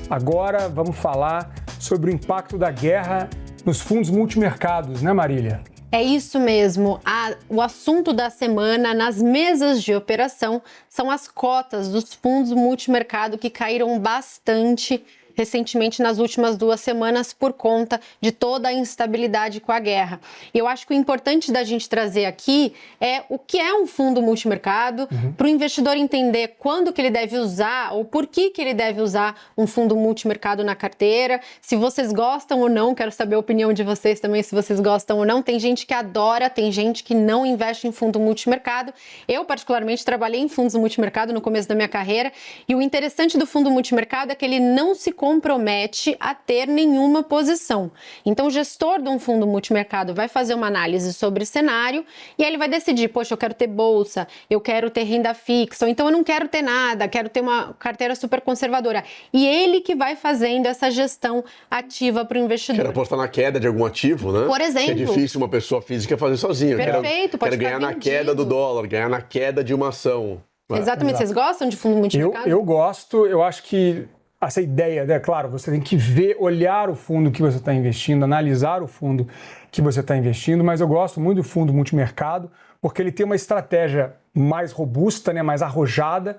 Agora vamos falar sobre o impacto da guerra nos fundos multimercados, né, Marília? É isso mesmo. O assunto da semana nas mesas de operação são as cotas dos fundos multimercado que caíram bastante recentemente nas últimas 2 semanas por conta de toda a instabilidade com a guerra. E eu acho que o importante da gente trazer aqui é o que é um fundo multimercado, para o investidor entender quando que ele deve usar ou por que ele deve usar um fundo multimercado na carteira, se vocês gostam ou não, quero saber a opinião de vocês também, se vocês gostam ou não. Tem gente que adora, tem gente que não investe em fundo multimercado. Eu, particularmente, trabalhei em fundos multimercado no começo da minha carreira e o interessante do fundo multimercado é que ele não se compromete a ter nenhuma posição. Então, o gestor de um fundo multimercado vai fazer uma análise sobre o cenário e aí ele vai decidir, poxa, eu quero ter bolsa, eu quero ter renda fixa, ou então eu não quero ter nada, quero ter uma carteira super conservadora. E ele que vai fazendo essa gestão ativa para o investidor. Quero apostar na queda de algum ativo, né? Por exemplo. É difícil uma pessoa física fazer sozinha. Perfeito, pode quero ganhar na queda do dólar, ganhar na queda de uma ação. Exatamente. Vocês gostam de fundo multimercado? Eu gosto, eu acho que essa ideia, né? Claro, você tem que ver, olhar o fundo que você está investindo, analisar o fundo que você está investindo, mas eu gosto muito do fundo multimercado porque ele tem uma estratégia mais robusta, né, mais arrojada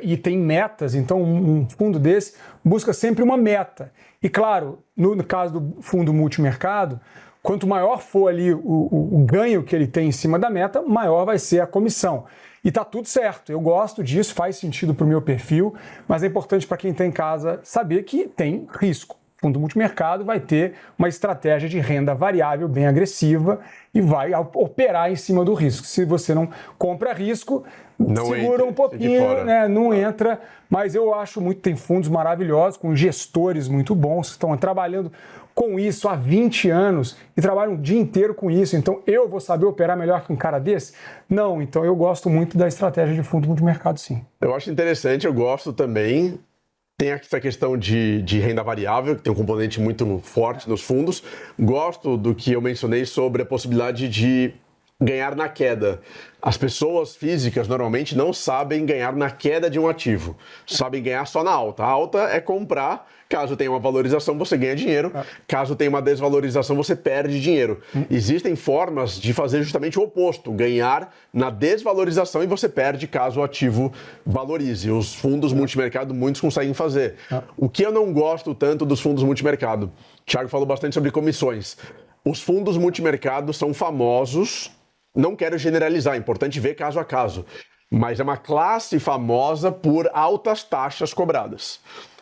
e tem metas. Então, um fundo desse busca sempre uma meta. E claro, no caso do fundo multimercado, quanto maior for ali o ganho que ele tem em cima da meta, maior vai ser a comissão. E tá tudo certo, eu gosto disso, faz sentido para o meu perfil, mas é importante para quem está em casa saber que tem risco. O fundo multimercado vai ter uma estratégia de renda variável bem agressiva e vai operar em cima do risco. Se você não compra risco, segura um pouquinho, né? Não entra, mas eu acho muito, tem fundos maravilhosos, com gestores muito bons, que estão trabalhando com isso há 20 anos e trabalham o dia inteiro com isso. Então, eu vou saber operar melhor que um cara desse? Não, então eu gosto muito da estratégia de fundo multimercado, sim. Eu acho interessante, eu gosto também. Tem essa questão de renda variável, que tem um componente muito forte nos fundos. Gosto do que eu mencionei sobre a possibilidade de ganhar na queda. As pessoas físicas normalmente não sabem ganhar na queda de um ativo, sabem ganhar só na alta. A alta é comprar, caso tenha uma valorização você ganha dinheiro, caso tenha uma desvalorização você perde dinheiro. Existem formas de fazer justamente o oposto, ganhar na desvalorização e você perde caso o ativo valorize. Os fundos multimercado muitos conseguem fazer. O que eu não gosto tanto dos fundos multimercado, o Thiago falou bastante sobre comissões. Os fundos multimercado são famosos. Não quero generalizar, é importante ver caso a caso, mas é uma classe famosa por altas taxas cobradas.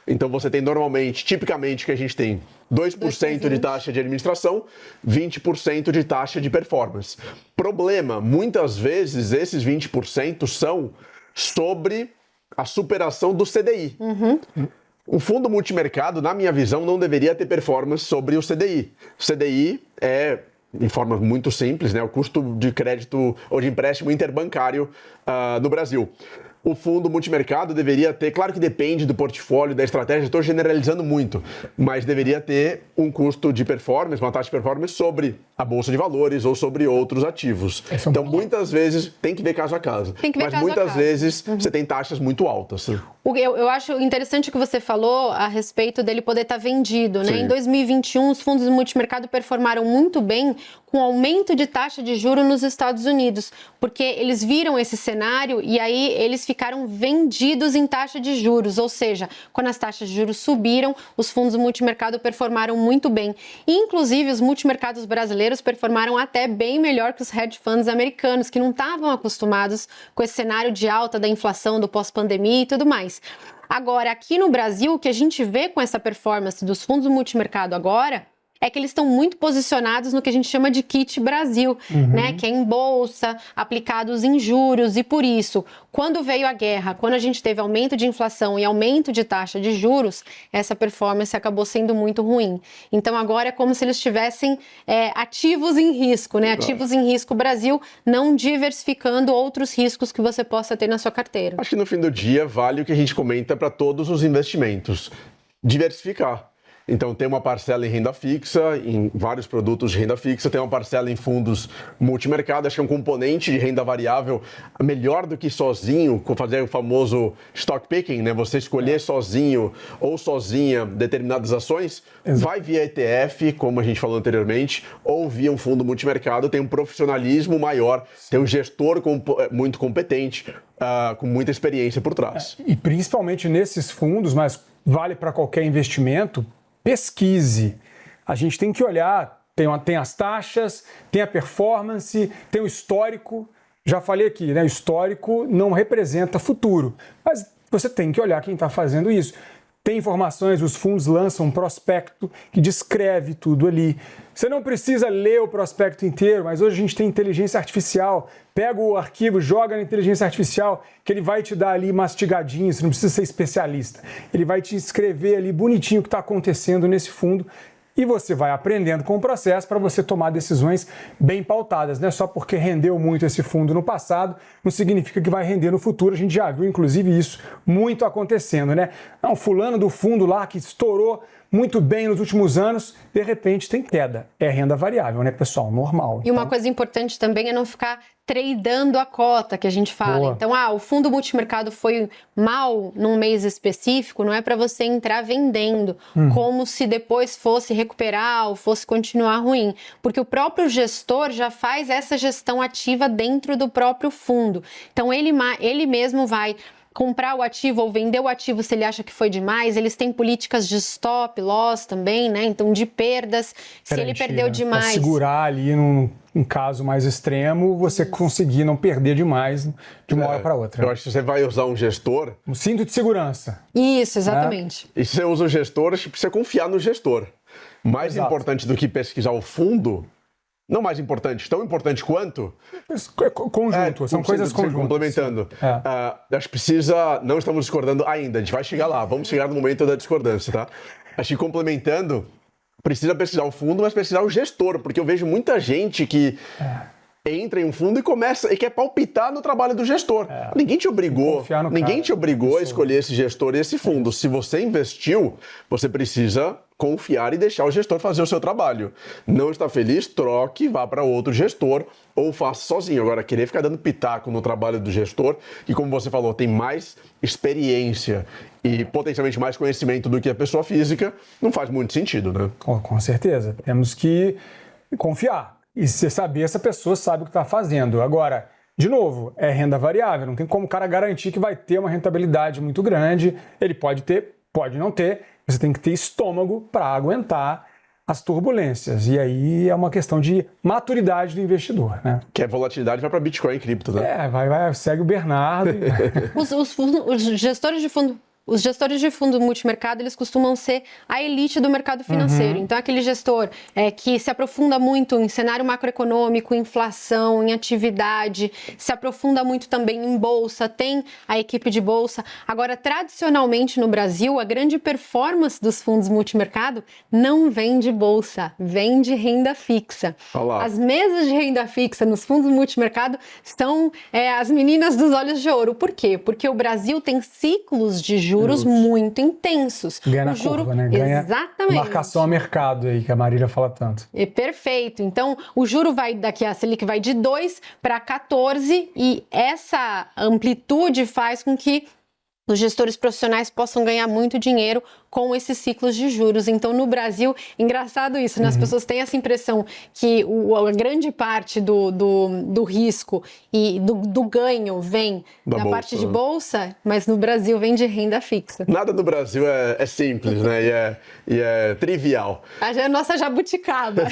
Então você tem normalmente, tipicamente, que a gente tem 2% de taxa de administração, 20% de taxa de performance. Problema, muitas vezes esses 20% são sobre a superação do CDI. O fundo multimercado, na minha visão, não deveria ter performance sobre o CDI. O CDI é, de forma muito simples, né, o custo de crédito ou de empréstimo interbancário no Brasil. O fundo multimercado deveria ter, claro que depende do portfólio, da estratégia, estou generalizando muito, mas deveria ter um custo de performance, uma taxa de performance sobre a Bolsa de Valores ou sobre outros ativos. Então, muitas vezes, tem que ver caso a caso. Mas muitas vezes você tem taxas muito altas. Eu acho interessante o que você falou a respeito dele poder estar vendido, né? Em 2021, os fundos multimercado performaram muito bem com o aumento de taxa de juros nos Estados Unidos, porque eles viram esse cenário e aí eles ficaram vendidos em taxa de juros, ou seja, quando as taxas de juros subiram, os fundos multimercado performaram muito bem. E, inclusive, os multimercados brasileiros performaram até bem melhor que os hedge funds americanos, que não estavam acostumados com esse cenário de alta da inflação, do pós-pandemia e tudo mais. Agora, aqui no Brasil, o que a gente vê com essa performance dos fundos multimercado agora é que eles estão muito posicionados no que a gente chama de kit Brasil, né? Que é em bolsa, aplicados em juros, e por isso, quando veio a guerra, quando a gente teve aumento de inflação e aumento de taxa de juros, essa performance acabou sendo muito ruim. Então agora é como se eles tivessem ativos em risco, né? Ativos em risco Brasil, não diversificando outros riscos que você possa ter na sua carteira. Acho que no fim do dia vale o que a gente comenta para todos os investimentos. Diversificar. Então tem uma parcela em renda fixa, em vários produtos de renda fixa, tem uma parcela em fundos multimercado, acho que é um componente de renda variável melhor do que sozinho, fazer o famoso stock picking, né? Você escolher sozinho ou sozinha determinadas ações, vai via ETF, como a gente falou anteriormente, ou via um fundo multimercado, tem um profissionalismo maior, tem um gestor muito competente, com muita experiência por trás. E principalmente nesses fundos, mas vale para qualquer investimento, pesquise. A gente tem que olhar, tem as taxas, tem a performance, tem o histórico. Já falei aqui, né? O histórico não representa futuro, mas você tem que olhar quem está fazendo isso. Tem informações, os fundos lançam um prospecto que descreve tudo ali. Você não precisa ler o prospecto inteiro, mas hoje a gente tem inteligência artificial. Pega o arquivo, joga na inteligência artificial, que ele vai te dar ali mastigadinho, você não precisa ser especialista. Ele vai te escrever ali bonitinho o que está acontecendo nesse fundo e você vai aprendendo com o processo para você tomar decisões bem pautadas. Não é só porque rendeu muito esse fundo no passado, não significa que vai render no futuro. A gente já viu, inclusive, isso muito acontecendo, né? Não, fulano do fundo lá que estourou muito bem nos últimos anos, de repente tem queda. É renda variável, né, pessoal? Normal. E uma coisa importante também é não ficar tradando a cota que a gente fala. Boa. Então, o fundo multimercado foi mal num mês específico, não é para você entrar vendendo, como se depois fosse recuperar ou fosse continuar ruim. Porque o próprio gestor já faz essa gestão ativa dentro do próprio fundo. Então, ele mesmo vai comprar o ativo ou vender o ativo se ele acha que foi demais. Eles têm políticas de stop loss também, né? Então, de perdas, se ele perdeu demais. Para segurar ali num caso mais extremo, você conseguir não perder demais de uma hora para outra. Eu acho que você vai usar um gestor... Um cinto de segurança. Isso, exatamente. E se você usa o gestor, você precisa confiar no gestor. Mais Exato. importante do que pesquisar o fundo... Não mais importante, tão importante quanto... Conjunto, são coisas conjuntas. Complementando. Acho que precisa... Não estamos discordando ainda, a gente vai chegar lá. Vamos chegar no momento da discordância, tá? Acho que complementando, precisa pesquisar o fundo, mas pesquisar o gestor. Porque eu vejo muita gente que entra em um fundo e quer palpitar no trabalho do gestor. Ninguém te obrigou a escolher esse gestor e esse fundo. Se você investiu, você precisa confiar e deixar o gestor fazer o seu trabalho. Não está feliz? Troque, vá para outro gestor ou faça sozinho. Agora, querer ficar dando pitaco no trabalho do gestor, que como você falou, tem mais experiência e potencialmente mais conhecimento do que a pessoa física, não faz muito sentido, né? Com certeza. Temos que confiar. E se saber, essa pessoa sabe o que está fazendo. Agora, de novo, é renda variável. Não tem como o cara garantir que vai ter uma rentabilidade muito grande. Ele pode ter, pode não ter. Você tem que ter estômago para aguentar as turbulências. E aí é uma questão de maturidade do investidor, né? Que a volatilidade vai para Bitcoin e cripto, né? Segue o Bernardo. Os gestores de fundo... Os gestores de fundo multimercado, eles costumam ser a elite do mercado financeiro. Então, aquele gestor que se aprofunda muito em cenário macroeconômico, inflação, em atividade, se aprofunda muito também em bolsa, tem a equipe de bolsa. Agora, tradicionalmente no Brasil, a grande performance dos fundos multimercado não vem de bolsa, vem de renda fixa. Olá. As mesas de renda fixa nos fundos multimercado são as meninas dos olhos de ouro. Por quê? Porque o Brasil tem ciclos de juros muito intensos. Ganha na curva, né? Ganha exatamente. Marcação a mercado aí, que a Marília fala tanto. Perfeito. Então, o juro vai a Selic vai de 2 para 14 e essa amplitude faz com que os gestores profissionais possam ganhar muito dinheiro com esses ciclos de juros. Então, no Brasil, engraçado isso, né? As pessoas têm essa impressão que a grande parte do risco e do ganho vem da parte de bolsa, mas no Brasil vem de renda fixa. Nada no Brasil é simples, né? E é trivial. A nossa jabuticaba.